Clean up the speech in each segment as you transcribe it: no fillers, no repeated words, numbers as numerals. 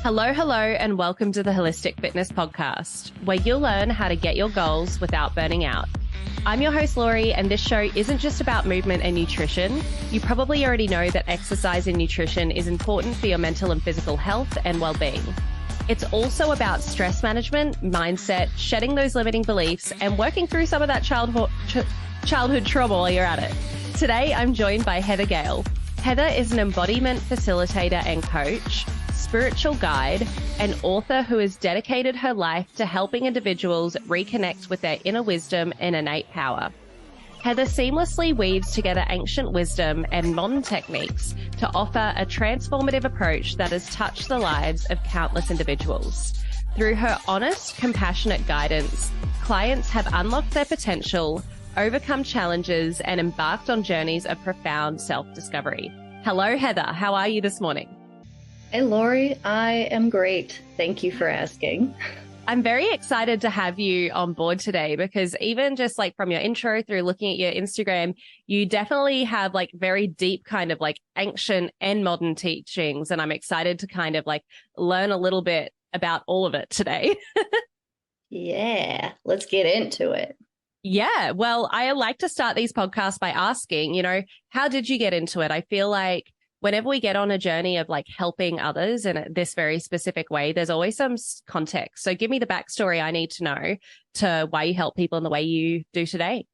Hello, hello, and welcome to the Holistic Fitness Podcast, where you'll learn how to get your goals without burning out. I'm your host, Laurie, and this show isn't just about movement and nutrition. You probably already know that exercise and nutrition is important for your mental and physical health and well-being. It's also about stress management, mindset, shedding those limiting beliefs, and working through some of that childhood trauma while you're at it. Today, I'm joined by Heather Gale. Heather is an embodiment facilitator and coach, spiritual guide, and author who has dedicated her life to helping individuals reconnect with their inner wisdom and innate power. Heather seamlessly weaves together ancient wisdom and modern techniques to offer a transformative approach that has touched the lives of countless individuals. Through her honest, compassionate guidance, clients have unlocked their potential, overcome challenges, and embarked on journeys of profound self-discovery. Hello, Heather. How are you this morning? Hey, Laurie. I am great. Thank you for asking. I'm very excited to have you on board today because even just like from your intro through looking at your Instagram, you definitely have like very deep kind of like ancient and modern teachings. And I'm excited to kind of like learn a little bit about all of it today. Yeah, let's get into it. Yeah, well, I like to start these podcasts by asking, how did you get into it? I feel like whenever we get on a journey of like helping others in this very specific way, there's always some context. So give me the backstory I need to know to why you help people in the way you do today.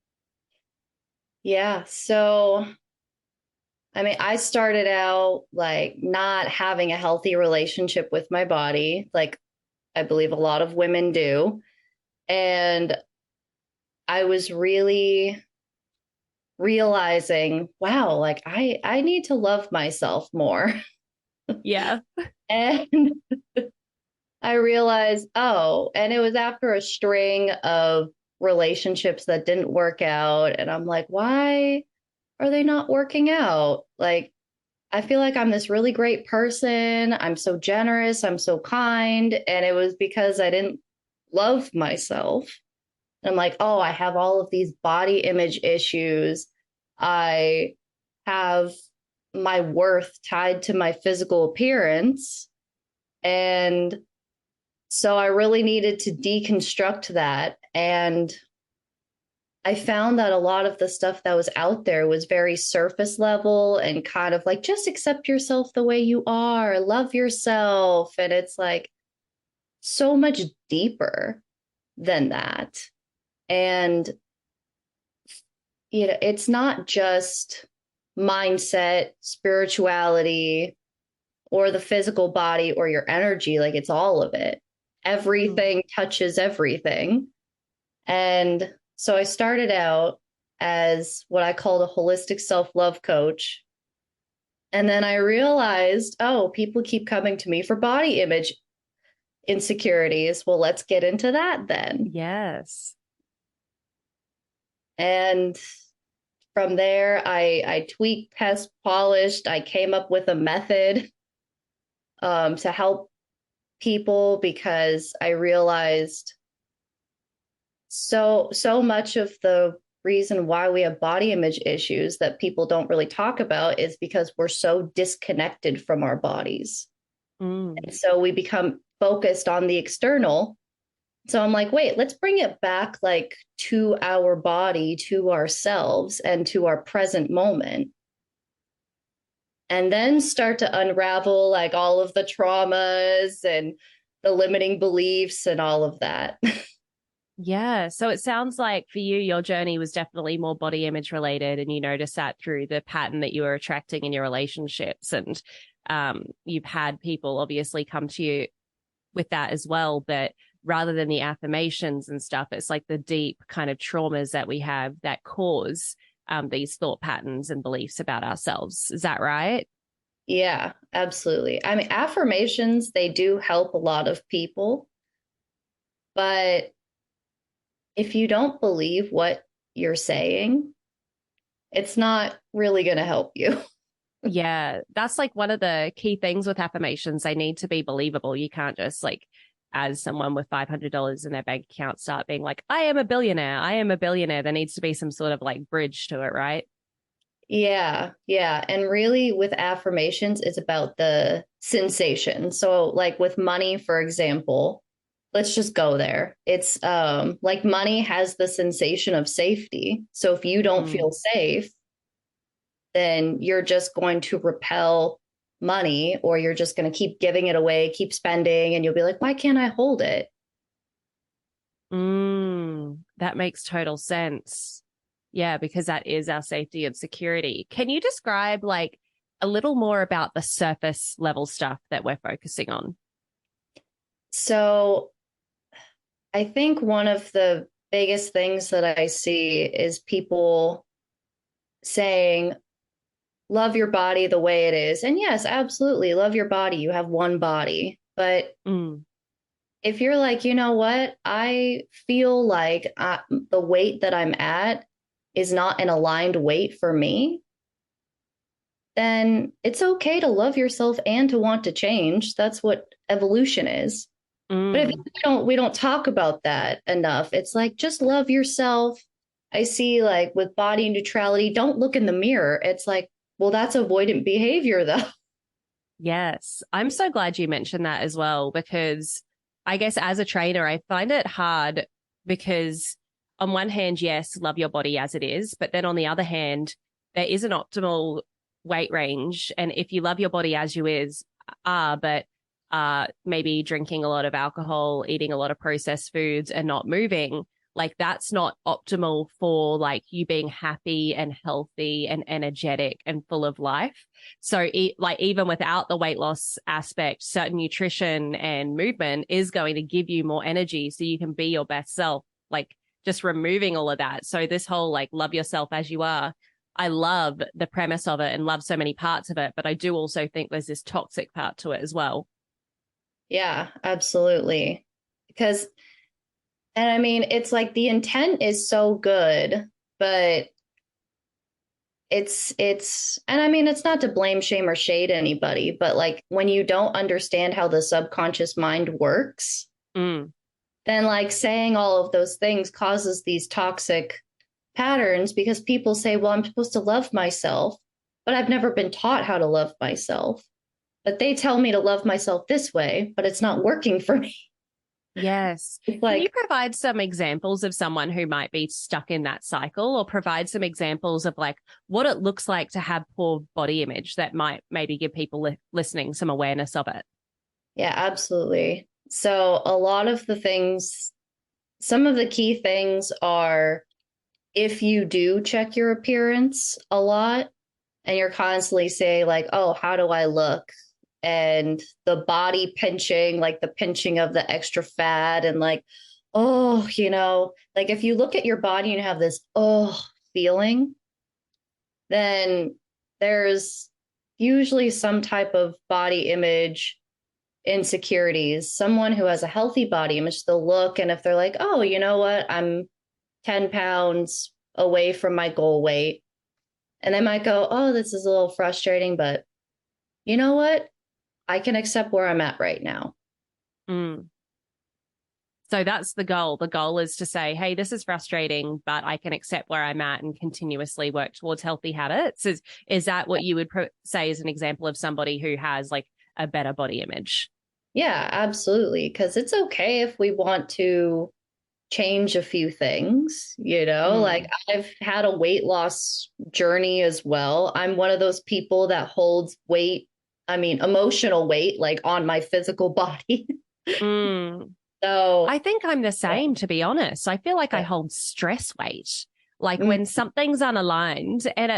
Yeah. So, I started out like not having a healthy relationship with my body, like I believe a lot of women do. And I was really realizing, wow, like I need to love myself more. Yeah. And I realized, and it was after a string of relationships that didn't work out. And I'm like, why are they not working out? Like, I feel like I'm this really great person. I'm so generous. I'm so kind. And it was because I didn't love myself. And I'm like, I have all of these body image issues. I have my worth tied to my physical appearance. And so I really needed to deconstruct that. And I found that a lot of the stuff that was out there was very surface level and kind of like, just accept yourself the way you are, love yourself. And it's like so much deeper than that. And, it's not just mindset, spirituality, or the physical body or your energy. Like it's all of it. Everything touches everything. And so I started out as what I called a holistic self-love coach. And then I realized, people keep coming to me for body image insecurities. Well, let's get into that then. Yes. And from there, I tweaked, test, polished. I came up with a method to help people because I realized so much of the reason why we have body image issues that people don't really talk about is because we're so disconnected from our bodies. And so we become focused on the external. So I'm like, wait, let's bring it back like to our body, to ourselves, and to our present moment. And then start to unravel like all of the traumas and the limiting beliefs and all of that. Yeah. So it sounds like for you, your journey was definitely more body image related, and you noticed that through the pattern that you were attracting in your relationships. And you've had people obviously come to you with that as well. But rather than the affirmations and stuff, it's like the deep kind of traumas that we have that cause these thought patterns and beliefs about ourselves. Is that right? Yeah, absolutely. Affirmations, they do help a lot of people. But if you don't believe what you're saying, it's not really going to help you. Yeah, that's like one of the key things with affirmations. They need to be believable. You can't just like, as someone with $500 in their bank account, start being like, I am a billionaire. I am a billionaire. There needs to be some sort of like bridge to it, right? Yeah, yeah. And really with affirmations, it's about the sensation. So like with money, for example, let's just go there. It's like money has the sensation of safety. So if you don't feel Mm. safe, then you're just going to repel money, or you're just going to keep giving it away, keep spending, and you'll be like, why can't I hold it? That makes total sense. Yeah, because that is our safety and security. Can you describe like a little more about the surface level stuff that we're focusing on? So I think one of the biggest things that I see is people saying, love your body the way it is. And yes, absolutely, love your body. You have one body. But Mm, if you're like, you know what, I feel like the weight that I'm at is not an aligned weight for me, then it's okay to love yourself and to want to change. That's what evolution is. But if mm. we don't talk about that enough, it's like just love yourself. I see like with body neutrality, don't look in the mirror. It's like, well, that's avoidant behavior though. Yes. I'm so glad you mentioned that as well, because I guess as a trainer, I find it hard because on one hand, yes, love your body as it is. But then on the other hand, there is an optimal weight range. And if you love your body as you is, but maybe drinking a lot of alcohol, eating a lot of processed foods and not moving, like that's not optimal for like you being happy and healthy and energetic and full of life. So like even without the weight loss aspect, certain nutrition and movement is going to give you more energy so you can be your best self, like just removing all of that. So this whole like love yourself as you are, I love the premise of it and love so many parts of it, but I do also think there's this toxic part to it as well. Yeah, absolutely. Because, and I mean, it's like the intent is so good, but and I mean, it's not to blame, shame, or shade anybody, but like when you don't understand how the subconscious mind works, Mm, then like saying all of those things causes these toxic patterns because people say, well, I'm supposed to love myself, but I've never been taught how to love myself. But they tell me to love myself this way, but it's not working for me. yes. It's Can you like, provide some examples of someone who might be stuck in that cycle, or provide some examples of like what it looks like to have poor body image that might maybe give people listening some awareness of it? yeah, absolutely. So a lot of the things, some of the key things are if you do check your appearance a lot and you're constantly saying like, oh, how do I look? And the body pinching, like the pinching of the extra fat and like, oh, like if you look at your body and have this oh feeling, then there's usually some type of body image insecurities. Someone who has a healthy body image, they'll look, and if they're like, oh, you know what, I'm 10 pounds away from my goal weight. And they might go, oh, this is a little frustrating, but you know what? I can accept where I'm at right now. Mm. So that's the goal. The goal is to say, hey, this is frustrating, but I can accept where I'm at and continuously work towards healthy habits. Is that what you would say is an example of somebody who has like a better body image? Yeah, absolutely. Because it's okay if we want to change a few things, like Mm. I've had a weight loss journey as well. I'm one of those people that holds weight, I mean, emotional weight, like on my physical body. Mm. So, I think I'm the yeah. same, to be honest. I feel like I hold stress weight. Like Mm, when something's unaligned, and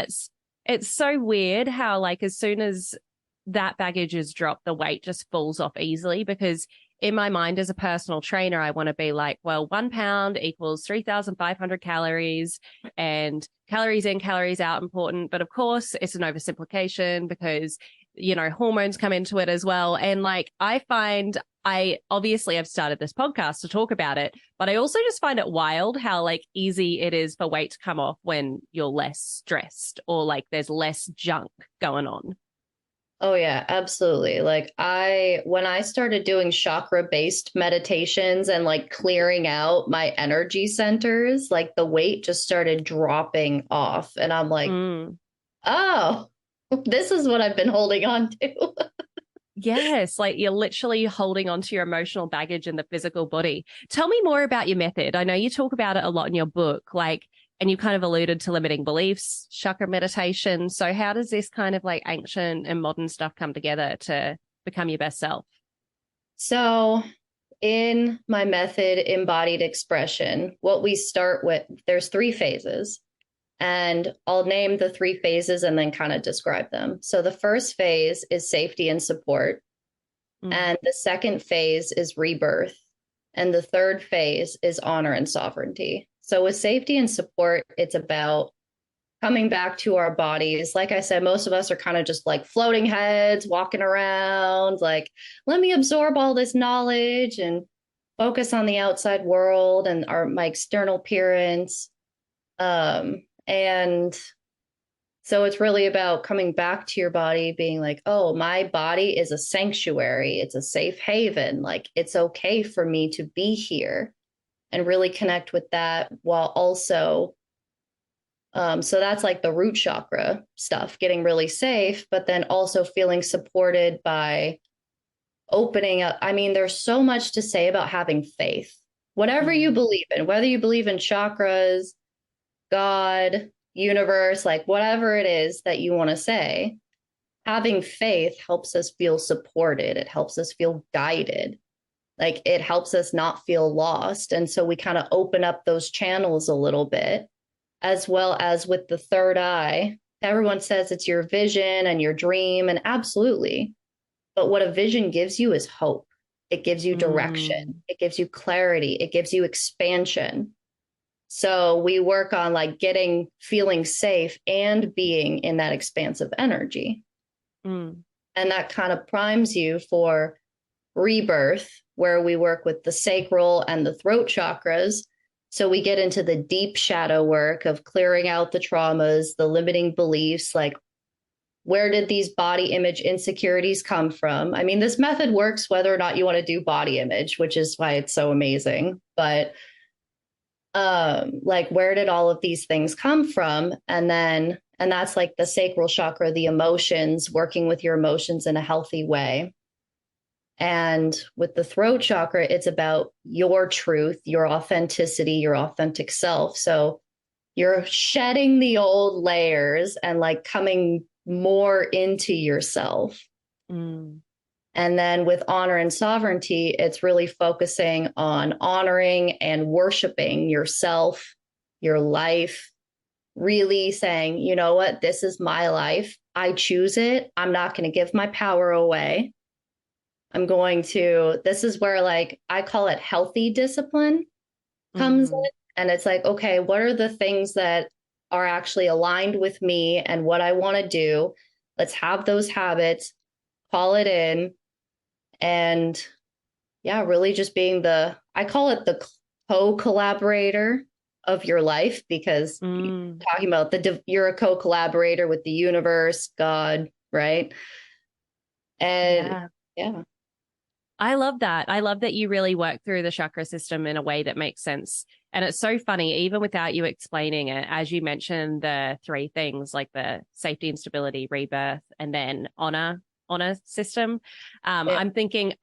it's so weird how like as soon as that baggage is dropped, the weight just falls off easily because in my mind as a personal trainer, I want to be like, well, 1 pound equals 3,500 calories and calories in, calories out important. But of course, it's an oversimplification because, hormones come into it as well. And like, I find I obviously have started this podcast to talk about it, but I also just find it wild how like easy it is for weight to come off when you're less stressed or like there's less junk going on. oh yeah, absolutely. Like when I started doing chakra-based meditations and like clearing out my energy centers, like the weight just started dropping off. And I'm like, Mm. oh, this is what I've been holding on to. Yes, like you're literally holding on to your emotional baggage in the physical body. Tell me more about your method. I know you talk about it a lot in your book, like, and you kind of alluded to limiting beliefs, chakra meditation. So how does this kind of like ancient and modern stuff come together to become your best self? So in my method, embodied expression, what we start with, there's three phases. And I'll name the three phases and then kind of describe them. So the first phase is safety and support. And the second phase is rebirth. And the third phase is honor and sovereignty. So with safety and support, it's about coming back to our bodies. Like I said, most of us are kind of just like floating heads, walking around, like, let me absorb all this knowledge and focus on the outside world and my external appearance. And so it's really about coming back to your body, being like, oh, my body is a sanctuary. It's a safe haven. Like, it's okay for me to be here, and really connect with that while also, so that's like the root chakra stuff, getting really safe, but then also feeling supported by opening up. I mean, there's so much to say about having faith, whatever you believe in, whether you believe in chakras, God, universe, like whatever it is that you want to say, having faith helps us feel supported. It helps us feel guided. Like it helps us not feel lost. And so we kind of open up those channels a little bit, as well as with the third eye. Everyone says it's your vision and your dream, and absolutely. But what a vision gives you is hope. It gives you direction. It gives you clarity. It gives you expansion. So we work on like feeling safe and being in that expansive energy. And that kind of primes you for rebirth, where we work with the sacral and the throat chakras. So we get into the deep shadow work of clearing out the traumas, the limiting beliefs, like where did these body image insecurities come from? I mean, this method works whether or not you want to do body image, which is why it's so amazing. But like where did all of these things come from? And that's like the sacral chakra, the emotions, working with your emotions in a healthy way. And with the throat chakra, it's about your truth, your authenticity, your authentic self. So you're shedding the old layers and like coming more into yourself. And then with honor and sovereignty, it's really focusing on honoring and worshiping yourself, your life, really saying, you know what, this is my life. I choose it. I'm not going to give my power away. This is where like, I call it healthy discipline comes in. And it's like, okay, what are the things that are actually aligned with me and what I want to do? Let's have those habits, call it in. And yeah, really just being I call it the co-collaborator of your life, because you're talking about you're a co-collaborator with the universe, God, right? And yeah. I love that. I love that you really work through the chakra system in a way that makes sense. And it's so funny, even without you explaining it, as you mentioned, the three things like the safety and stability, rebirth, and then honor system. I'm thinking,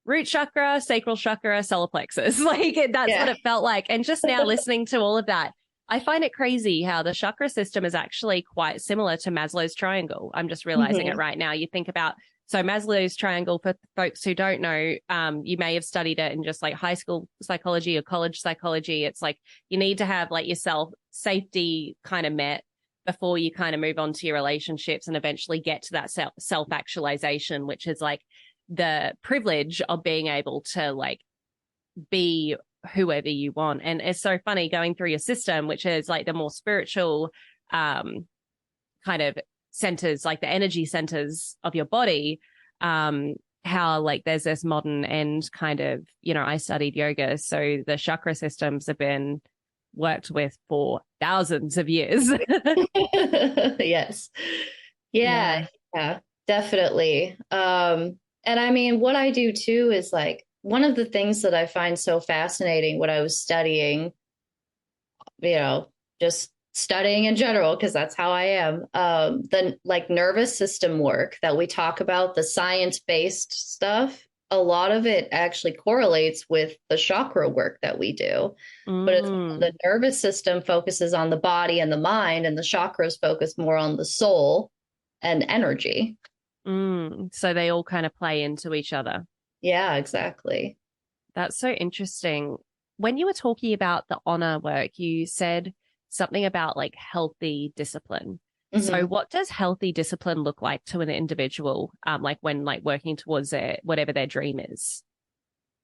root chakra, sacral chakra, solar plexus. Like that's what it felt like. And just now listening to all of that, I find it crazy how the chakra system is actually quite similar to Maslow's triangle. I'm just realizing it right now. You think about, so Maslow's triangle, for folks who don't know, you may have studied it in just like high school psychology or college psychology. It's like you need to have like yourself safety kind of met before you kind of move on to your relationships and eventually get to that self-actualization, which is like the privilege of being able to like be whoever you want. And it's so funny going through your system, which is like the more spiritual kind of centers, like the energy centers of your body, how like there's this modern and kind of, I studied yoga. So the chakra systems have been worked with for thousands of years. Yes. Yeah, definitely. And I mean, what I do too is like one of the things that I find so fascinating when I was studying, just studying in general, because that's how I am. The like nervous system work that we talk about, the science-based stuff, a lot of it actually correlates with the chakra work that we do. But it's, the nervous system focuses on the body and the mind, and the chakras focus more on the soul and energy. So they all kind of play into each other. Yeah, exactly. That's so interesting. When you were talking about the honor work, you said something about like healthy discipline. So what does healthy discipline look like to an individual, like when like working towards whatever their dream is?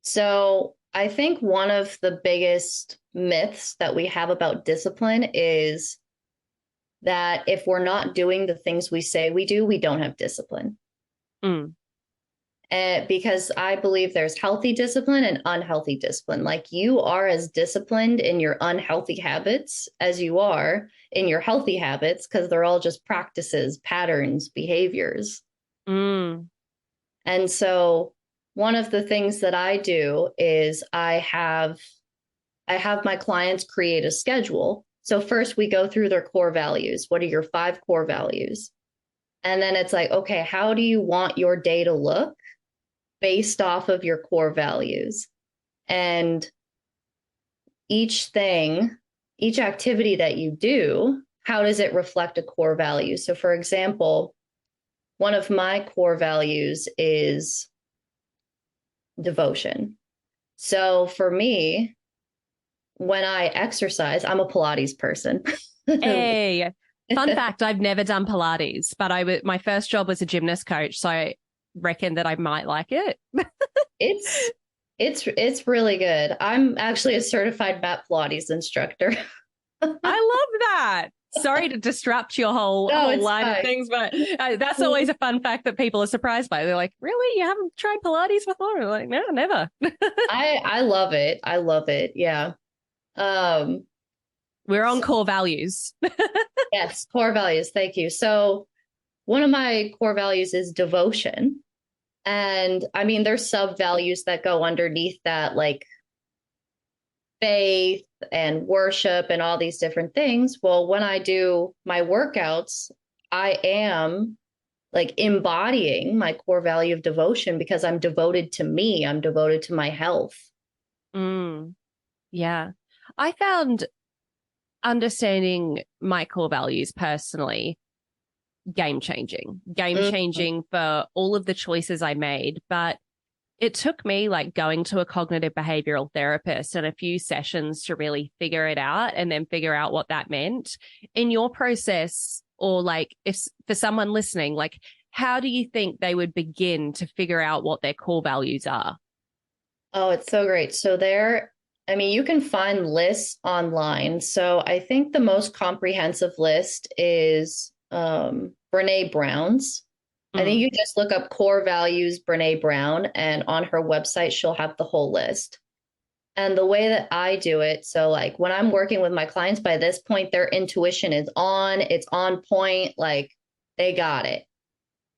So I think one of the biggest myths that we have about discipline is that if we're not doing the things we say we do, we don't have discipline. Because I believe there's healthy discipline and unhealthy discipline. Like you are as disciplined in your unhealthy habits as you are in your healthy habits, because they're all just practices, patterns, behaviors. And so one of the things that I do is I have my clients create a schedule. So first we go through their core values. What are your 5 core values? And then it's like, okay, how do you want your day to look based off of your core values? And each activity that you do, how does it reflect a core value? So for example, one of my core values is devotion. So for me, when I exercise, I'm a Pilates person. Hey, fun fact, I've never done Pilates, but my first job was a gymnast coach, so I reckon that I might like it. It's really good. I'm actually a certified mat Pilates instructor. I love that. Sorry to disrupt your whole line of things, but that's always a fun fact that people are surprised by. They're like, really? You haven't tried Pilates before? I'm like, no, never. I love it. I love it. Yeah. We're on core values. Yes, core values. Thank you. So one of my core values is devotion. And I mean, there's sub values that go underneath that, like faith and worship and all these different things. Well, when I do my workouts, I am like embodying my core value of devotion because I'm devoted to me. I'm devoted to my health. Yeah. I found understanding my core values personally game changing for all of the choices I made. But it took me like going to a cognitive behavioral therapist and a few sessions to really figure it out and then figure out what that meant. In your process, or like if for someone listening, like how do you think they would begin to figure out what their core values are? Oh, it's so great. So you can find lists online. So I think the most comprehensive list is Brene Brown's. I think you just look up core values, Brene Brown, and on her website, she'll have the whole list. And the way that I do it, so like when I'm working with my clients, by this point, their intuition is it's on point, like they got it.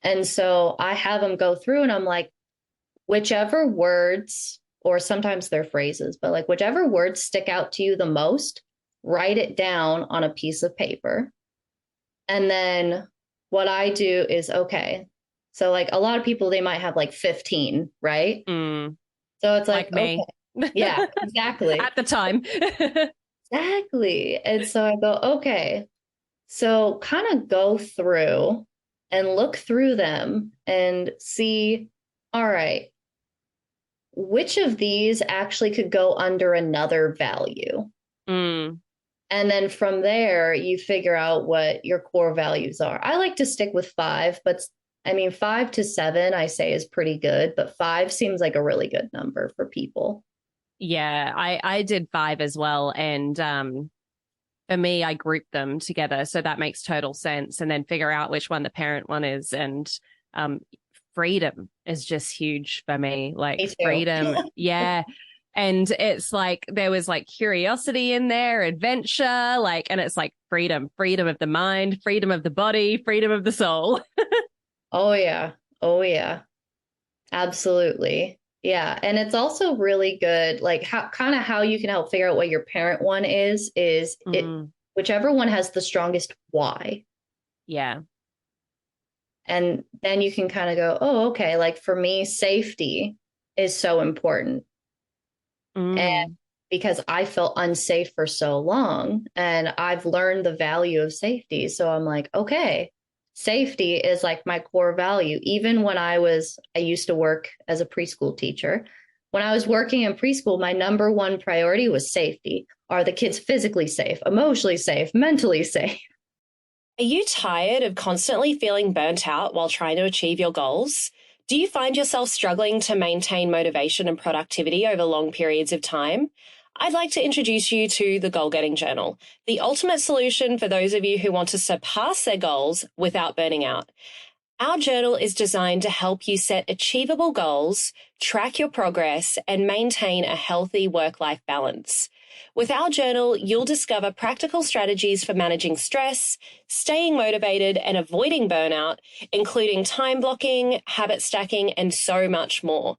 And so I have them go through and I'm like, whichever words, or sometimes they're phrases, but like whichever words stick out to you the most, write it down on a piece of paper. And then what I do is, okay, so like a lot of people, they might have like 15, right? So it's like me. Okay. Yeah, exactly. At the time. Exactly. And so I go, okay, so kind of go through and look through them and see, all right, which of these actually could go under another value? And then from there, you figure out what your core values are. I like to stick with 5, but 5 to 7, I say is pretty good, but 5 seems like a really good number for people. Yeah, I did 5 as well. And for me, I grouped them together. So that makes total sense. And then figure out which one the parent one is. And freedom is just huge for me. Like freedom. Yeah. And it's like there was like curiosity in there, adventure, like, and it's like freedom of the mind, freedom of the body, freedom of the soul. Oh, yeah. Oh, yeah. Absolutely. Yeah. And it's also really good, like how you can help figure out what your parent one is whichever one has the strongest why. Yeah. And then you can kind of go, oh, okay, like for me, safety is so important. And because I felt unsafe for so long and I've learned the value of safety. So I'm like, okay, safety is like my core value. Even when I used to work as a preschool teacher. When I was working in preschool, my number one priority was safety. Are the kids physically safe, emotionally safe, mentally safe? Are you tired of constantly feeling burnt out while trying to achieve your goals? Do you find yourself struggling to maintain motivation and productivity over long periods of time? I'd like to introduce you to the Goal Getting Journal, the ultimate solution for those of you who want to surpass their goals without burning out. Our journal is designed to help you set achievable goals, track your progress, and maintain a healthy work-life balance. With our journal, you'll discover practical strategies for managing stress, staying motivated, and avoiding burnout, including time blocking, habit stacking, and so much more.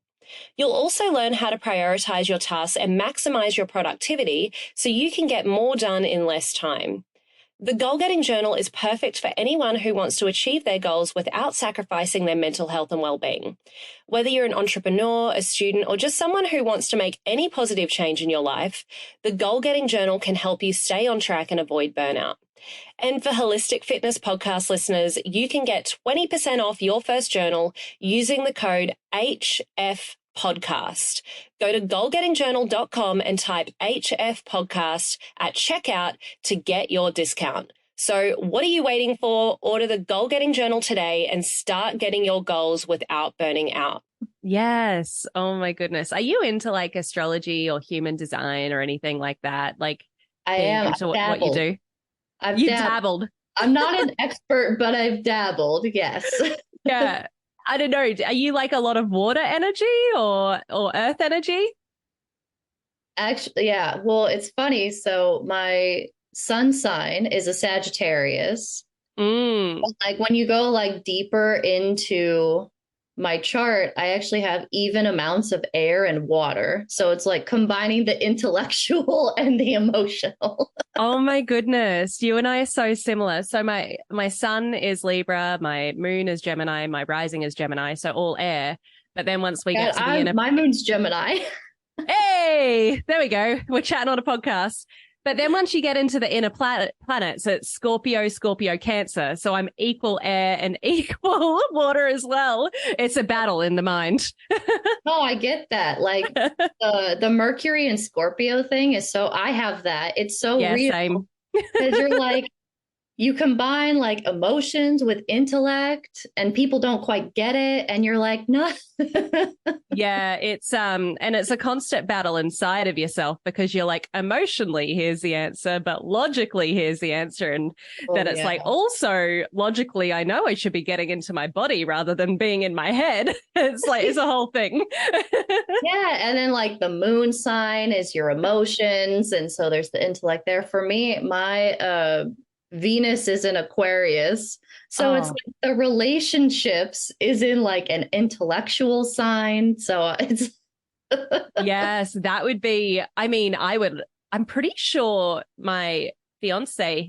You'll also learn how to prioritize your tasks and maximize your productivity so you can get more done in less time. The Goal Getting Journal is perfect for anyone who wants to achieve their goals without sacrificing their mental health and well-being. Whether you're an entrepreneur, a student, or just someone who wants to make any positive change in your life, the Goal Getting Journal can help you stay on track and avoid burnout. And for Holistic Fitness podcast listeners, you can get 20% off your first journal using the code HFPodcast. Go to goalgettingjournal.com and type HF podcast at checkout to get your discount. So what are you waiting for? Order the Goal Getting Journal today and start getting your goals without burning out. Yes. Oh my goodness. Are you into like astrology or human design or anything like that? Like I being am. into what you do? I've dabbled. I'm not an expert, but I've dabbled. Yes. Yeah. I don't know. Are you like a lot of water energy or earth energy? Actually, yeah. Well, it's funny. So my sun sign is a Sagittarius. But like when you go like deeper into my chart, I actually have even amounts of air and water. So it's like combining the intellectual and the emotional. Oh my goodness. You and I are so similar. So my sun is Libra, my moon is Gemini, my rising is Gemini, so all air. But then once we get to the inner, my moon's Gemini. Hey, there we go. We're chatting on a podcast. But then once you get into the inner planets, it's Scorpio, Cancer. So I'm equal air and equal water as well. It's a battle in the mind. No, I get that. Like the Mercury and Scorpio thing is so, I have that. It's so real. Same. Because you're like, you combine like emotions with intellect and people don't quite get it. And you're like, no. Yeah, and it's a constant battle inside of yourself because you're like, emotionally, here's the answer, but logically, here's the answer. And then it's like, also logically, I know I should be getting into my body rather than being in my head. It's like, it's a whole thing. Yeah. And then like the moon sign is your emotions. And so there's the intellect there. For me, my, Venus is in Aquarius. So it's like the relationships is in like an intellectual sign. So it's yes, that would be, I mean, I'm pretty sure my fiance,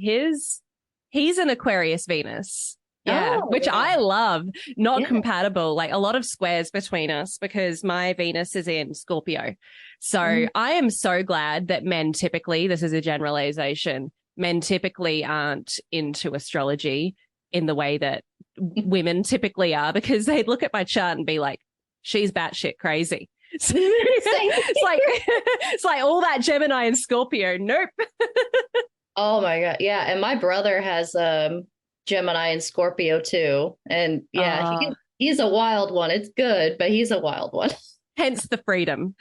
he's an Aquarius Venus. Yeah, which I love. Not compatible, like a lot of squares between us because my Venus is in Scorpio. So I am so glad that men typically, this is a generalization, men typically aren't into astrology in the way that women typically are because they'd look at my chart and be like, she's batshit crazy. So it's like all that Gemini and Scorpio. Nope. Oh my God. Yeah. And my brother has Gemini and Scorpio too. And yeah, he's a wild one. It's good, but he's a wild one. Hence the freedom.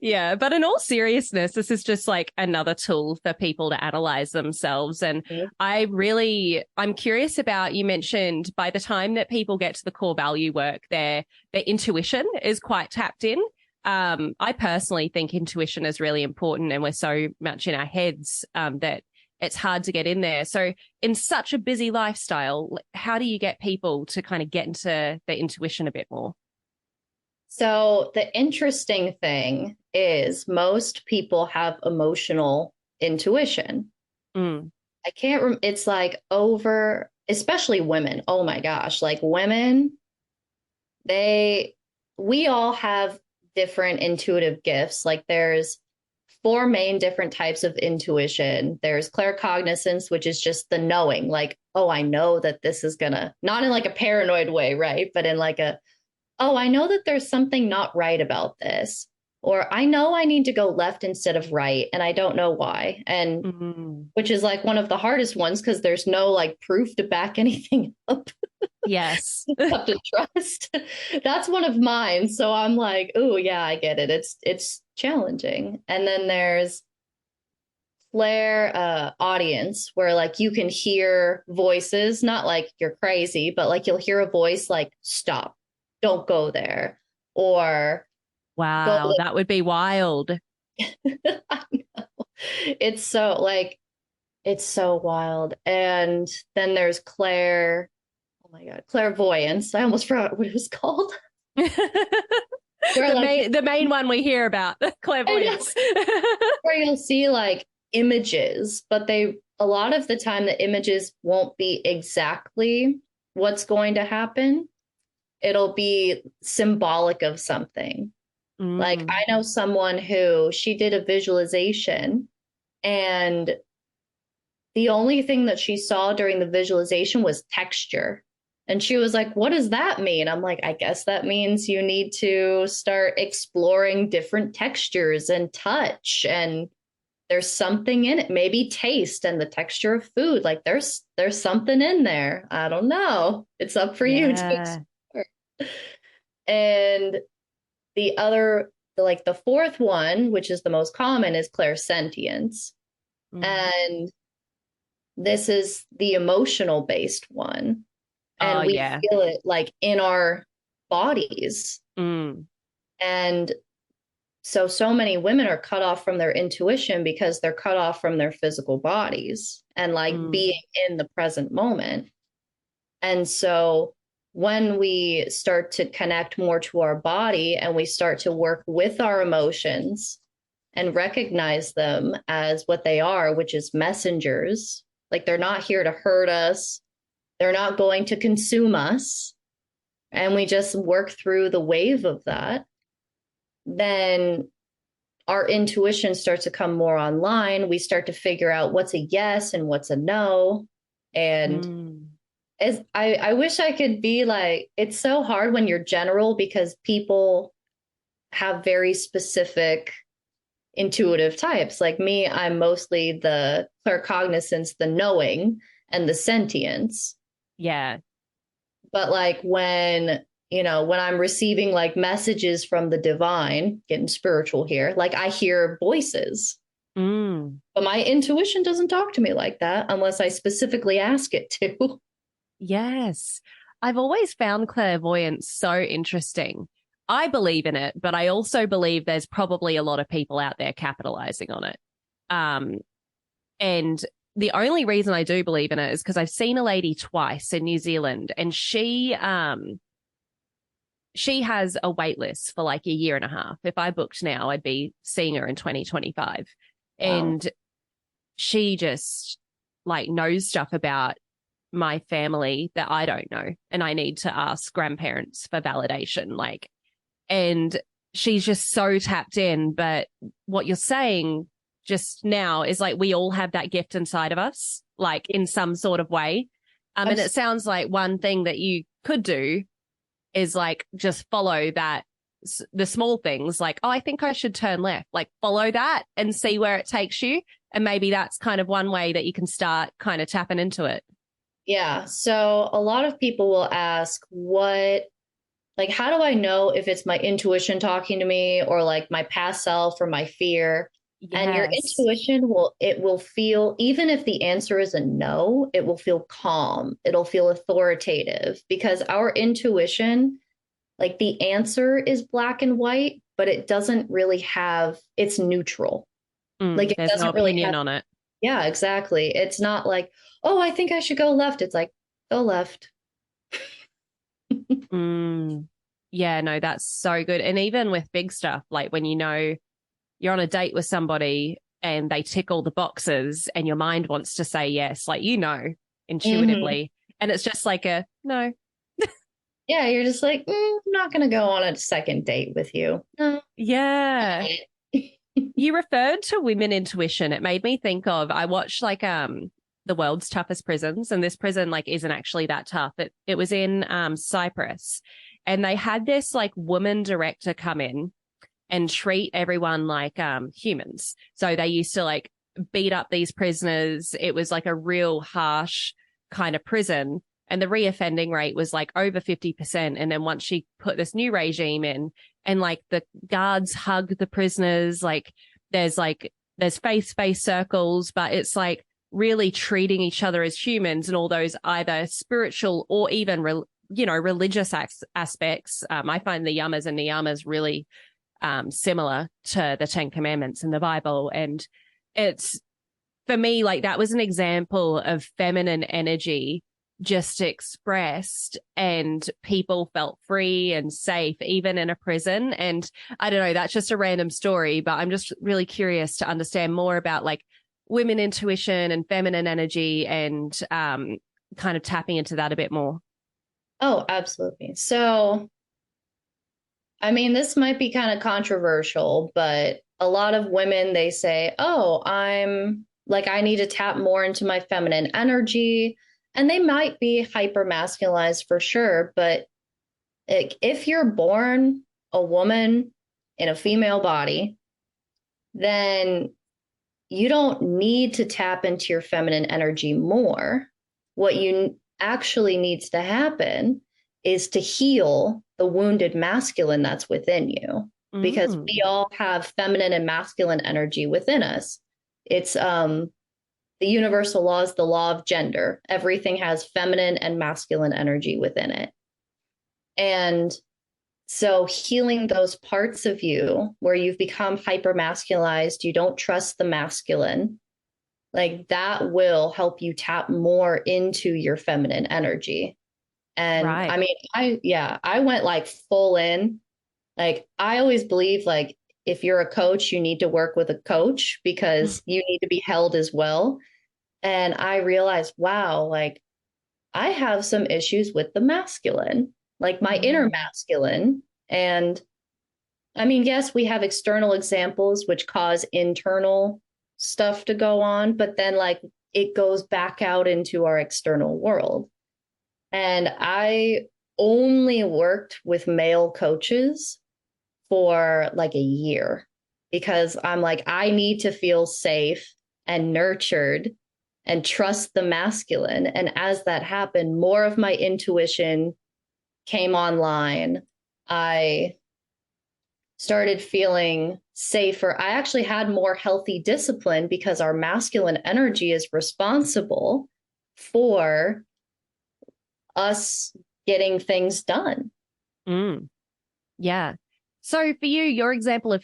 Yeah. But in all seriousness, this is just like another tool for people to analyze themselves. And I'm curious about, you mentioned by the time that people get to the core value work, their intuition is quite tapped in. I personally think intuition is really important and we're so much in our heads that it's hard to get in there. So in such a busy lifestyle, how do you get people to kind of get into their intuition a bit more? So the interesting thing is most people have emotional intuition. Mm. I can't, it's like over, especially women. Oh my gosh. Like women, we all have different intuitive gifts. Like there's four main different types of intuition. There's claircognizance, which is just the knowing, like, oh, I know that this is gonna, not in like a paranoid way, right? But in like oh, I know that there's something not right about this. Or I know I need to go left instead of right, and I don't know why. And which is like one of the hardest ones because there's no like proof to back anything up. Yes. You have to trust. That's one of mine. So I'm like, oh yeah, I get it. It's challenging. And then there's flare audience where like you can hear voices, not like you're crazy, but like you'll hear a voice like stop, don't go there, or wow, that would be wild. I know. It's so wild. And then there's oh my God, clairvoyance. I almost forgot what it was called. The main one we hear about, clairvoyance. Where you'll see like images, but a lot of the time the images won't be exactly what's going to happen. It'll be symbolic of something. Like I know someone who she did a visualization, and the only thing that she saw during the visualization was texture. And she was like, what does that mean? I'm like, I guess that means you need to start exploring different textures and touch. And there's something in it, maybe taste and the texture of food. Like there's something in there. I don't know. It's up for you to explore. And the fourth one, which is the most common, is clairsentience. And this is the emotional based one. And we feel it like in our bodies. And so many women are cut off from their intuition because they're cut off from their physical bodies and like being in the present moment. And so when we start to connect more to our body and we start to work with our emotions and recognize them as what they are, which is messengers, like they're not here to hurt us. They're not going to consume us. And we just work through the wave of that. Then our intuition starts to come more online. We start to figure out what's a yes and what's a no. And I wish I could be like, it's so hard when you're general because people have very specific intuitive types. Like me, I'm mostly the claircognizance, the knowing, and the sentience. Yeah. But like when I'm receiving like messages from the divine, getting spiritual here, like I hear voices. But my intuition doesn't talk to me like that unless I specifically ask it to. Yes. I've always found clairvoyance so interesting. I believe in it, but I also believe there's probably a lot of people out there capitalizing on it. And the only reason I do believe in it is because I've seen a lady twice in New Zealand, and she has a wait list for like a year and a half. If I booked now, I'd be seeing her in 2025. Wow. And she just like knows stuff about my family that I don't know. And I need to ask grandparents for validation. Like, and she's just so tapped in. But what you're saying just now is like we all have that gift inside of us, like in some sort of way. And it sounds like one thing that you could do is like just follow that, the small things like, oh, I think I should turn left, like follow that and see where it takes you. And maybe that's kind of one way that you can start kind of tapping into it. Yeah. So a lot of people will ask how do I know if it's my intuition talking to me or like my past self or my fear? Yes. And your intuition will feel, even if the answer is a no, it will feel calm. It'll feel authoritative because our intuition, like the answer is black and white, but it doesn't really it's neutral. Like it doesn't really have opinion on it. Yeah, exactly. It's not like, oh, I think I should go left. It's like, go left. Yeah, no, that's so good. And even with big stuff, like when you're on a date with somebody and they tick all the boxes and your mind wants to say yes, like, intuitively. And it's just like no. Yeah, you're just like, I'm not going to go on a second date with you. No. Yeah. You referred to women intuition. It made me think of, I watched like The World's Toughest Prisons, and this prison like isn't actually that tough. It was in Cyprus, and they had this like woman director come in and treat everyone like humans. So they used to like beat up these prisoners. It was like a real harsh kind of prison. And the reoffending rate was like over 50%. And then once she put this new regime in, and like the guards hug the prisoners, like there's face circles, but it's like really treating each other as humans, and all those either spiritual or even, religious aspects. I find the yamas and niyamas really similar to the 10 Commandments in the Bible. And it's, for me, like that was an example of feminine energy just expressed, and people felt free and safe even in a prison. And I don't know, that's just a random story, but I'm just really curious to understand more about like women intuition and feminine energy, and kind of tapping into that a bit more. Oh, absolutely. So, I mean, this might be kind of controversial, but a lot of women, they say, oh, I need to tap more into my feminine energy. And they might be hyper masculinized for sure. But if you're born a woman in a female body, then you don't need to tap into your feminine energy more. What you actually needs to happen is to heal the wounded masculine that's within you, because we all have feminine and masculine energy within us. It's the universal law is the law of gender. Everything has feminine and masculine energy within it. And so healing those parts of you where you've become hyper masculized, you don't trust the masculine, like that will help you tap more into your feminine energy. And right. I mean, I went like full in. Like I always believe like if you're a coach, you need to work with a coach because you need to be held as well. And I realized, wow, like I have some issues with the masculine, like my inner masculine. And I mean, yes, we have external examples which cause internal stuff to go on, but then like it goes back out into our external world. And I only worked with male coaches for like a year because I'm like, I need to feel safe and nurtured and trust the masculine. And as that happened, more of my intuition came online. I started feeling safer. I actually had more healthy discipline because our masculine energy is responsible for us getting things done. Yeah. So for you, your example of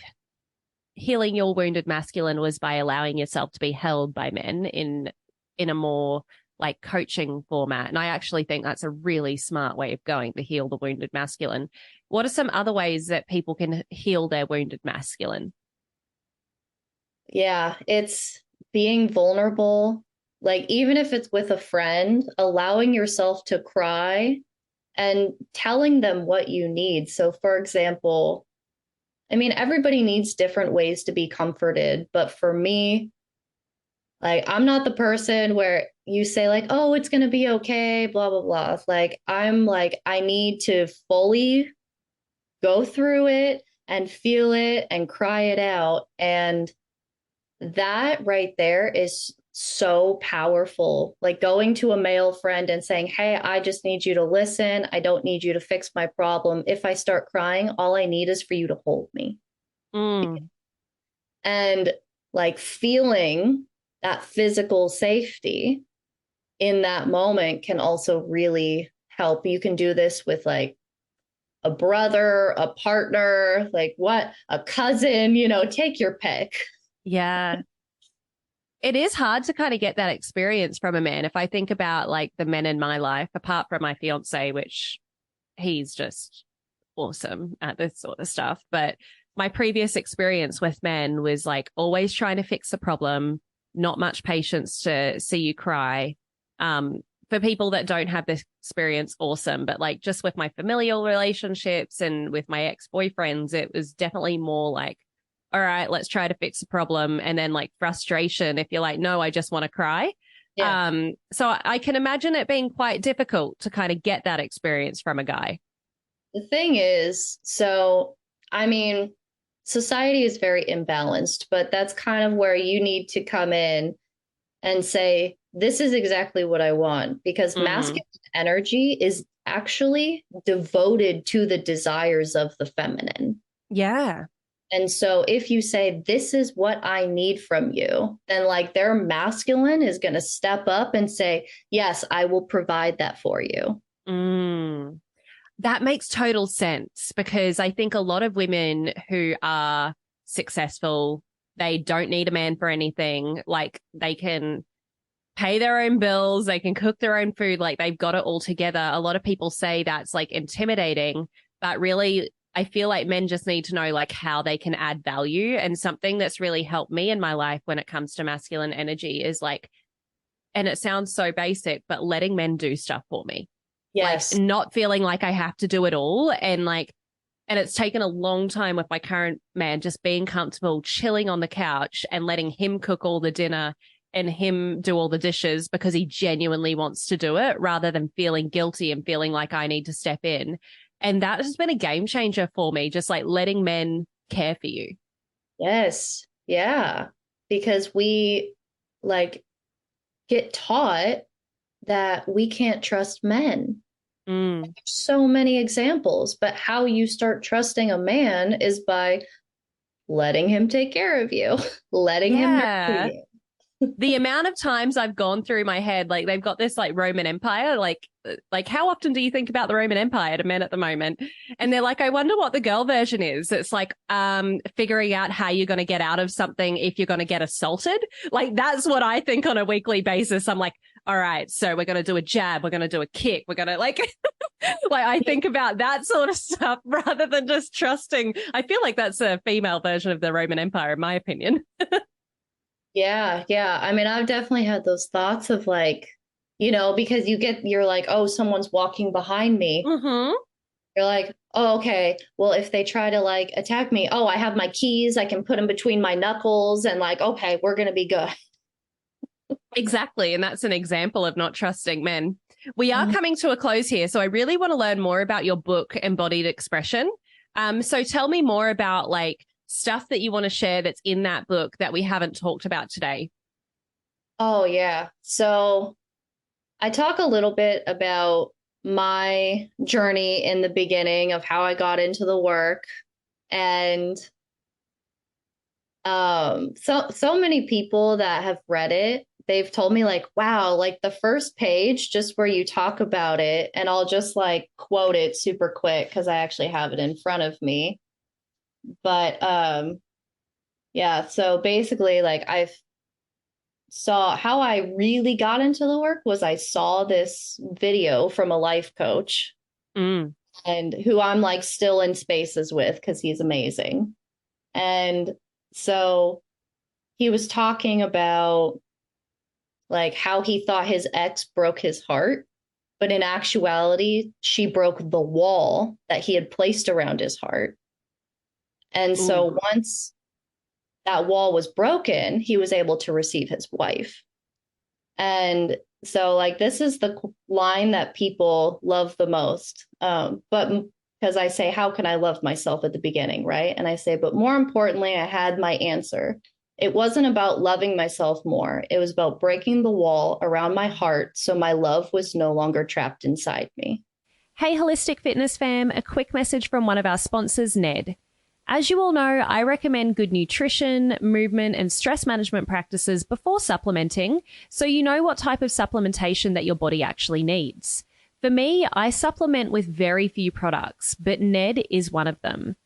healing your wounded masculine was by allowing yourself to be held by men in a more like coaching format. And I actually think that's a really smart way of going to heal the wounded masculine. What are some other ways that people can heal their wounded masculine? Yeah, it's being vulnerable. Like even if it's with a friend, allowing yourself to cry and telling them what you need. So for example, I mean, everybody needs different ways to be comforted. But for me, like, I'm not the person where you say like, oh, it's going to be okay, blah, blah, blah. Like, I'm like, I need to fully go through it and feel it and cry it out. And that right there is so powerful. Like going to a male friend and saying, hey, I just need you to listen. I don't need you to fix my problem. If I start crying, all I need is for you to hold me. And like feeling that physical safety in that moment can also really help. You can do this with like a brother, a partner, like a cousin, take your pick. Yeah. It is hard to kind of get that experience from a man. If I think about like the men in my life, apart from my fiance, which he's just awesome at this sort of stuff, but my previous experience with men was like always trying to fix a problem, not much patience to see you cry. For people that don't have this experience, awesome. But like just with my familial relationships and with my ex-boyfriends, it was definitely more like, all right, let's try to fix a problem. And then like frustration if you're like, no, I just want to cry. Yeah. So I can imagine it being quite difficult to kind of get that experience from a guy. The thing is, so, I mean, society is very imbalanced, but that's kind of where you need to come in and say, this is exactly what I want, because masculine energy is actually devoted to the desires of the feminine. Yeah. And so if you say, this is what I need from you, then like their masculine is going to step up and say, yes, I will provide that for you. That makes total sense, because I think a lot of women who are successful, they don't need a man for anything. Like they can pay their own bills, they can cook their own food, like they've got it all together. A lot of people say that's like intimidating, but really I feel like men just need to know like how they can add value. And something that's really helped me in my life when it comes to masculine energy is like, and it sounds so basic, but letting men do stuff for me. Yes. Like not feeling like I have to do it all. And like, and it's taken a long time with my current man, just being comfortable, chilling on the couch and letting him cook all the dinner and him do all the dishes because he genuinely wants to do it, rather than feeling guilty and feeling like I need to step in. And that has been a game changer for me, just like letting men care for you. Yes. Yeah. Because we like get taught that we can't trust men. There's so many examples, but how you start trusting a man is by letting him take care of you, letting him nurture you. The amount of times I've gone through my head, like they've got this like Roman Empire, like how often do you think about the Roman Empire to men at the moment? And they're like, I wonder what the girl version is. It's like figuring out how you're going to get out of something if you're going to get assaulted. Like that's what I think on a weekly basis. I'm like, all right, so we're going to do a jab, we're going to do a kick, we're going to like, like I think about that sort of stuff rather than just trusting. I feel like that's a female version of the Roman Empire, in my opinion. Yeah. I mean, I've definitely had those thoughts of like, you know, because you're like, oh, someone's walking behind me. You're like, oh, okay, well, if they try to like attack me, oh, I have my keys, I can put them between my knuckles and like, okay, we're going to be good. Exactly. And that's an example of not trusting men. We are coming to a close here, so I really want to learn more about your book, Embodied Expression. So tell me more about like stuff that you want to share that's in that book that we haven't talked about today. Oh, yeah. So I talk a little bit about my journey in the beginning of how I got into the work. And so many people that have read it, they've told me like, wow, like the first page, just where you talk about it, and I'll just like quote it super quick because I actually have it in front of me. But yeah, so basically like I've saw how I really got into the work was I saw this video from a life coach and who I'm like still in spaces with because he's amazing. And so he was talking about like how he thought his ex broke his heart, but in actuality, she broke the wall that he had placed around his heart. And so once that wall was broken, he was able to receive his wife. And so like, this is the line that people love the most. But because I say, how can I love myself at the beginning? Right. And I say, but more importantly, I had my answer. It wasn't about loving myself more. It was about breaking the wall around my heart so my love was no longer trapped inside me. Hey, Holistic Fitness fam, a quick message from one of our sponsors, NED. As you all know, I recommend good nutrition, movement, and stress management practices before supplementing, so you know what type of supplementation that your body actually needs. For me, I supplement with very few products, but NED is one of them.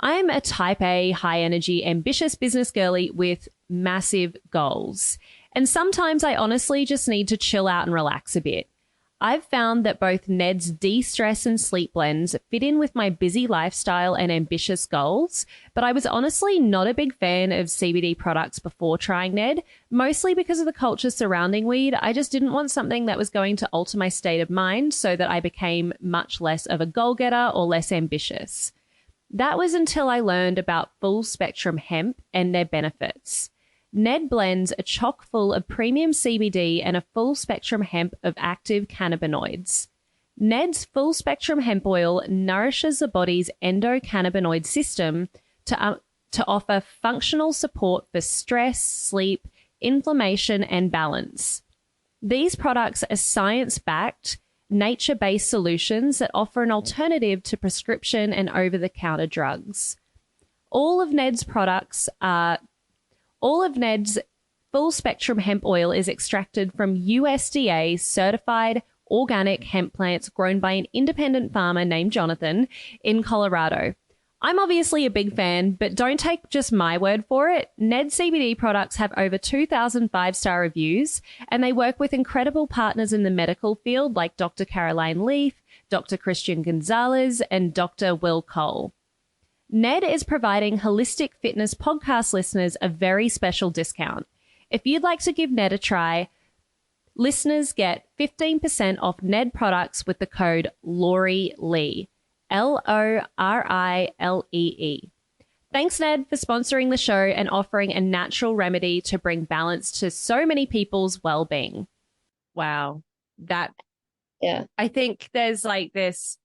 I'm a type A, high energy, ambitious business girly with massive goals. And sometimes I honestly just need to chill out and relax a bit. I've found that both NED's de-stress and sleep blends fit in with my busy lifestyle and ambitious goals, but I was honestly not a big fan of CBD products before trying NED, mostly because of the culture surrounding weed. I just didn't want something that was going to alter my state of mind so that I became much less of a goal-getter or less ambitious. That was until I learned about full spectrum hemp and their benefits. NED blends are chock full of premium CBD and a full spectrum hemp of active cannabinoids. NED's full spectrum hemp oil nourishes the body's endocannabinoid system to offer functional support for stress, sleep, inflammation, and balance. These products are science-backed, nature-based solutions that offer an alternative to prescription and over-the-counter drugs. All of NED's full spectrum hemp oil is extracted from USDA certified organic hemp plants grown by an independent farmer named Jonathan in Colorado. I'm obviously a big fan, but don't take just my word for it. NED CBD products have over 2,000 five-star reviews, and they work with incredible partners in the medical field like Dr. Caroline Leaf, Dr. Christian Gonzalez, and Dr. Will Cole. NED is providing Holistic Fitness podcast listeners a very special discount. If you'd like to give NED a try, listeners get 15% off NED products with the code LaurieLee, LORILEE. Thanks, NED, for sponsoring the show and offering a natural remedy to bring balance to so many people's well-being. Wow. I think there's like this,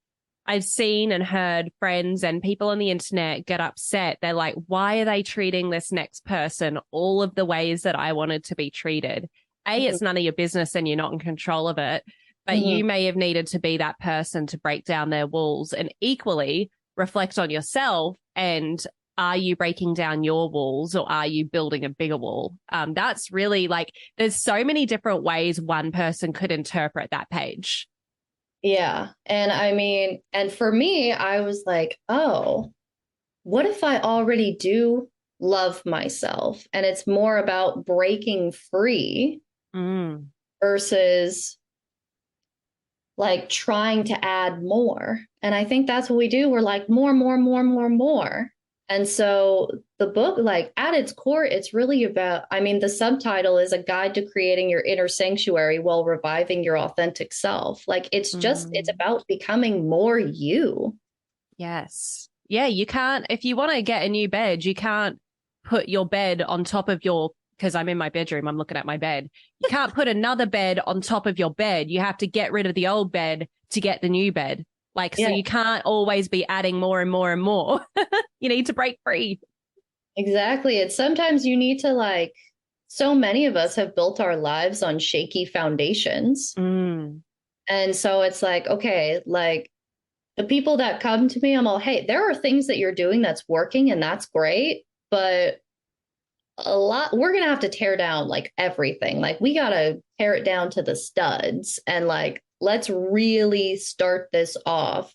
I've seen and heard friends and people on the internet get upset. They're like, why are they treating this next person all of the ways that I wanted to be treated? It's none of your business and you're not in control of it, but you may have needed to be that person to break down their walls, and equally reflect on yourself. And are you breaking down your walls or are you building a bigger wall? That's really like, there's so many different ways one person could interpret that page. Yeah. And I mean, and for me, I was like, oh, what if I already do love myself? And it's more about breaking free versus like trying to add more. And I think that's what we do. We're like more. And so the book, like at its core, it's really about, I mean, the subtitle is A Guide to Creating Your Inner Sanctuary While Reviving Your Authentic Self. Like it's just, it's about becoming more you. Yes. Yeah, you can't, if you want to get a new bed, you can't put your bed on top of your, because I'm in my bedroom, I'm looking at my bed. You can't put another bed on top of your bed. You have to get rid of the old bed to get the new bed. Like, so you can't always be adding more and more and more. You need to break free. Exactly. It's sometimes you need to like, so many of us have built our lives on shaky foundations. And so it's like, okay, like the people that come to me, I'm all, hey, there are things that you're doing that's working and that's great, but we're going to have to tear down like everything. Like we got to tear it down to the studs and like, let's really start this off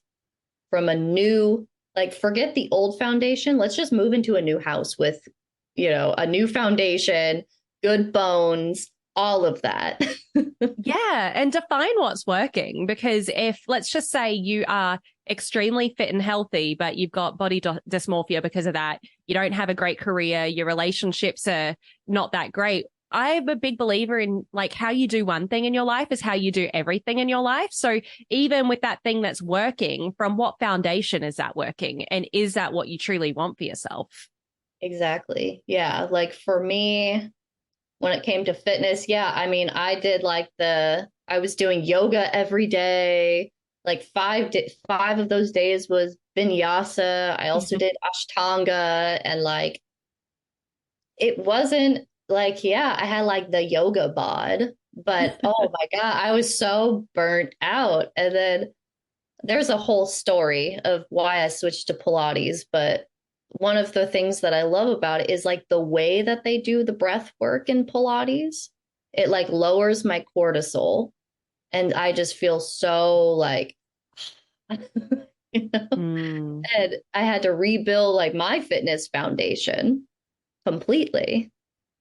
from a new, like, forget the old foundation. Let's just move into a new house with, you know, a new foundation, good bones, all of that. Yeah. And define what's working, because if, let's just say you are extremely fit and healthy, but you've got body dysmorphia because of that, you don't have a great career, your relationships are not that great. I'm a big believer in like how you do one thing in your life is how you do everything in your life. So even with that thing that's working, from what foundation is that working? And is that what you truly want for yourself? Exactly. Yeah. Like for me, when it came to fitness, yeah, I mean, I was doing yoga every day. Like 5 of those days was vinyasa. I also did Ashtanga, and like, it wasn't like, yeah, I had like the yoga bod, but oh my God, I was so burnt out. And then there's a whole story of why I switched to Pilates. But one of the things that I love about it is like the way that they do the breath work in Pilates. It like lowers my cortisol. And I just feel so like, you know? And I had to rebuild like my fitness foundation completely.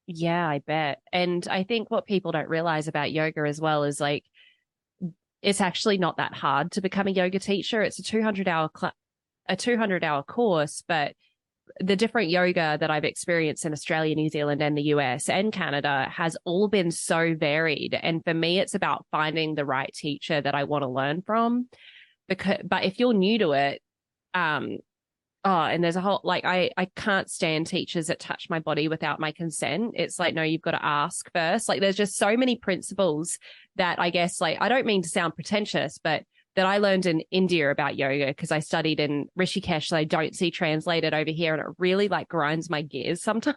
Yeah, I bet. And I think what people don't realize about yoga as well is like it's actually not that hard to become a yoga teacher. It's a 200-hour course, but the different yoga that I've experienced in Australia, New Zealand, and the US and Canada has all been so varied. And for me, it's about finding the right teacher that I want to learn from. But if you're new to it, and there's a whole, like, I can't stand teachers that touch my body without my consent. It's like, no, you've got to ask first. Like, there's just so many principles that I guess, like, I don't mean to sound pretentious, but that I learned in India about yoga because I studied in Rishikesh, so I don't see translated over here, and it really like grinds my gears sometimes.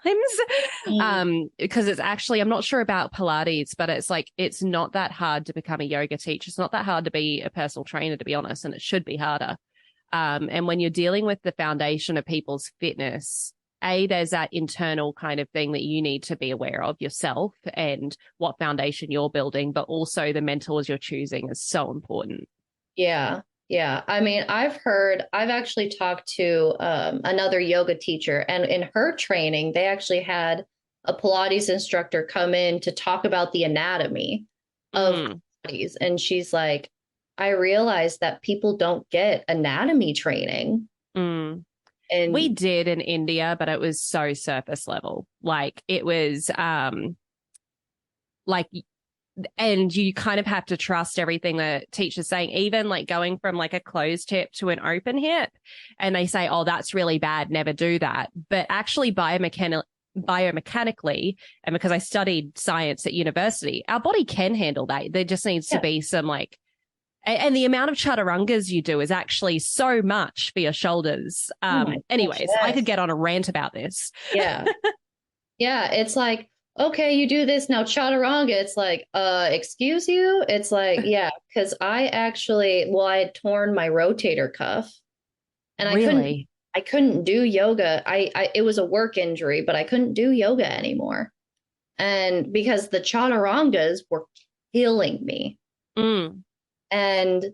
Because it's actually, I'm not sure about Pilates, but it's like, it's not that hard to become a yoga teacher. It's not that hard to be a personal trainer, to be honest, and it should be harder. And when you're dealing with the foundation of people's fitness, there's that internal kind of thing that you need to be aware of yourself and what foundation you're building, but also the mentors you're choosing is so important. Yeah. Yeah. I mean, I've actually talked to another yoga teacher, and in her training, they actually had a Pilates instructor come in to talk about the anatomy of Pilates. And she's like, I realized that people don't get anatomy training. And we did in India, but it was so surface level. Like, it was like, and you kind of have to trust everything the teacher's saying, even like going from like a closed hip to an open hip. And they say, oh, that's really bad, never do that. But actually biomechanically, and because I studied science at university, our body can handle that. There just needs to be some like, and the amount of chaturangas you do is actually so much for your shoulders. Anyways, I could get on a rant about this. Yeah. Yeah. It's like, okay, you do this now, chaturanga. It's like, excuse you? It's like, yeah, because I had torn my rotator cuff, and really? I couldn't do yoga. It was a work injury, but I couldn't do yoga anymore. And because the chaturangas were killing me. And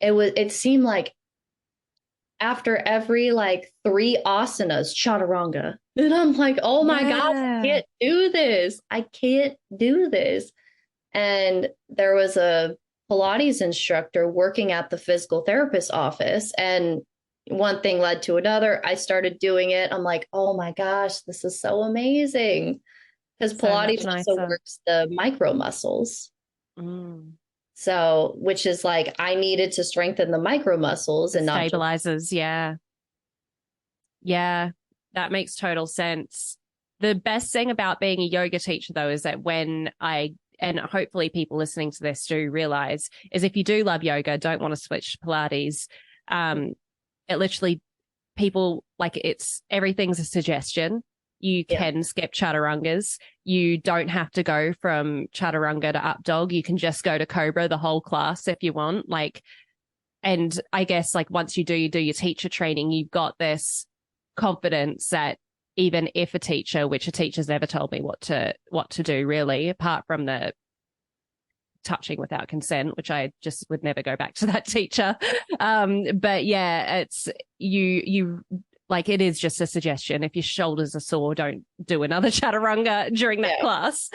it seemed like after every like 3 asanas, chaturanga. And I'm like, oh my God, I can't do this. I can't do this. And there was a Pilates instructor working at the physical therapist office, and one thing led to another. I started doing it. I'm like, oh my gosh, this is so amazing. Because Pilates also works the micro muscles. So, which is like, I needed to strengthen the micro muscles and not stabilizers. Yeah. Yeah. That makes total sense. The best thing about being a yoga teacher, though, is that and hopefully people listening to this do realize, is if you do love yoga, don't want to switch to Pilates, it literally, people, like, everything's a suggestion. You can skip chaturangas. You don't have to go from chaturanga to up dog. You can just go to cobra the whole class if you want. Like, and I guess like once you do your teacher training, you've got this confidence that even if a teacher's never told me what to do really, apart from the touching without consent, which I just would never go back to that teacher. But yeah, it's you like, it is just a suggestion. If your shoulders are sore, don't do another chaturanga during that class.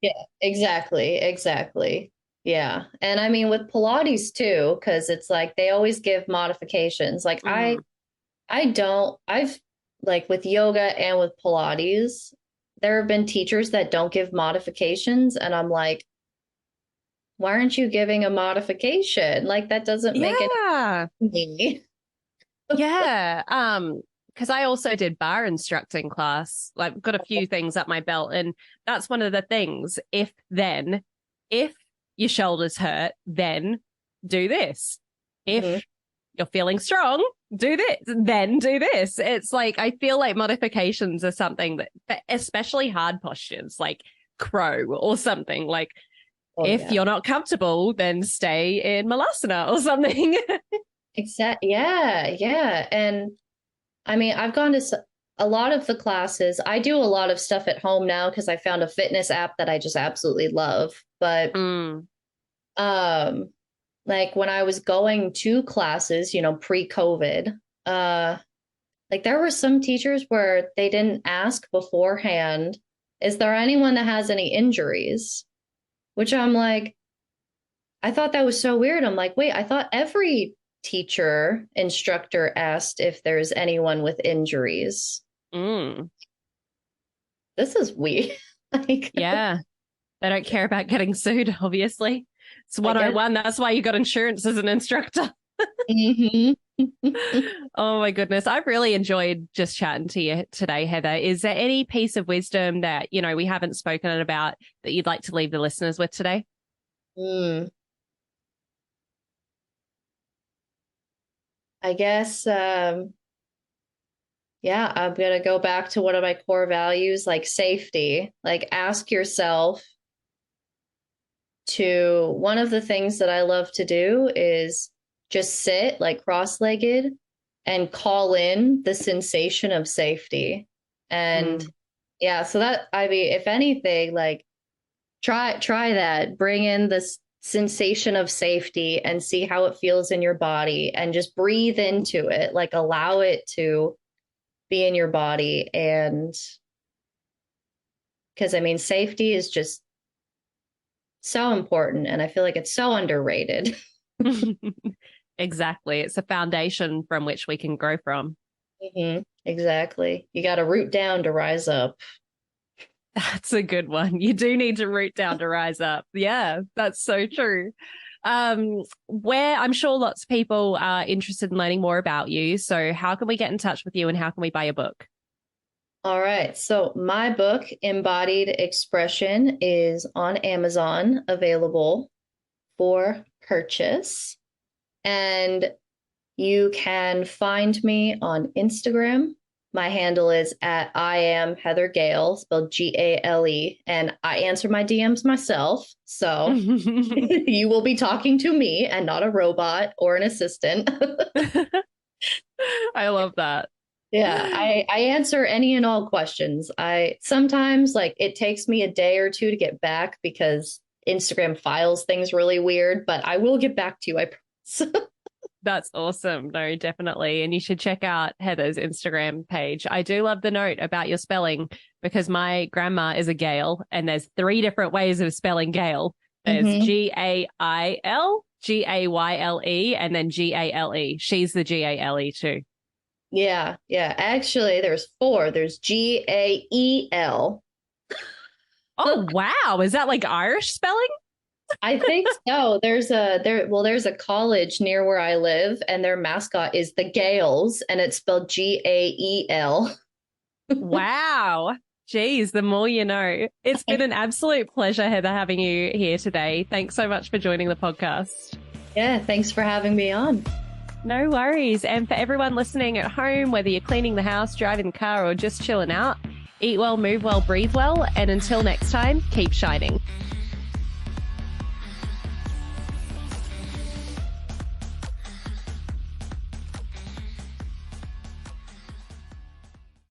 Yeah, exactly. Yeah. And I mean, with Pilates too, because it's like they always give modifications. Like I've like with yoga and with Pilates, there have been teachers that don't give modifications. And I'm like, why aren't you giving a modification? Like, that doesn't make it. Yeah. Because I also did bar instructing class, like got a few things up my belt. And that's one of the things. If your shoulders hurt, then do this. If you're feeling strong, do this, then do this. It's like, I feel like modifications are something that, especially hard postures, like crow or something, like if you're not comfortable, then stay in Malasana or something. Exactly. Yeah. And I mean, I've gone to a lot of the classes. I do a lot of stuff at home now because I found a fitness app that I just absolutely love. But like when I was going to classes, pre-COVID, like there were some teachers where they didn't ask beforehand, is there anyone that has any injuries? Which I'm like, I thought that was so weird. I'm like, wait, I thought every teacher, instructor asked if there's anyone with injuries. Mm. This is weird. Like, Yeah. They don't care about getting sued, obviously. It's 101. That's why you got insurance as an instructor. Mhm. Oh my goodness. I've really enjoyed just chatting to you today, Heather. Is there any piece of wisdom that, we haven't spoken about that you'd like to leave the listeners with today? I guess, I'm going to go back to one of my core values, like safety. Like, ask yourself one of the things that I love to do is just sit like cross-legged and call in the sensation of safety. And so if anything, like try that, bring in this sensation of safety and see how it feels in your body and just breathe into it, like allow it to be in your body. And because safety is just so important, and I feel like it's so underrated. Exactly. It's a foundation from which we can grow from. Exactly. You got to root down to rise up. That's a good one. You do need to root down to rise up. Yeah, that's so true. Where I'm sure lots of people are interested in learning more about you. So how can we get in touch with you and how can we buy your book? All right. So my book, Embodied Expression, is on Amazon, available for purchase. And you can find me on Instagram. My handle is at I am Heather Gale, spelled Gale, and I answer my DMs myself. So you will be talking to me and not a robot or an assistant. I love that. Yeah, I answer any and all questions. I sometimes, like, it takes me a day or two to get back because Instagram files things really weird, but I will get back to you, I promise. That's awesome. No, definitely. And you should check out Heather's Instagram page. I do love the note about your spelling because my grandma is a Gale and there's 3 different ways of spelling Gale. There's Gail, Gayle, and then Gale. She's the Gale too. Yeah. Actually, there's 4. There's Gael. Oh, wow. Is that like Irish spelling? I think so. There's a college near where I live, and their mascot is the Gales, and it's spelled Gael. Wow. Geez, the more you know. It's been an absolute pleasure, Heather, having you here today. Thanks so much for joining the podcast. Yeah, thanks for having me on. No worries. And for everyone listening at home, whether you're cleaning the house, driving the car, or just chilling out, eat well, move well, breathe well. And until next time, keep shining.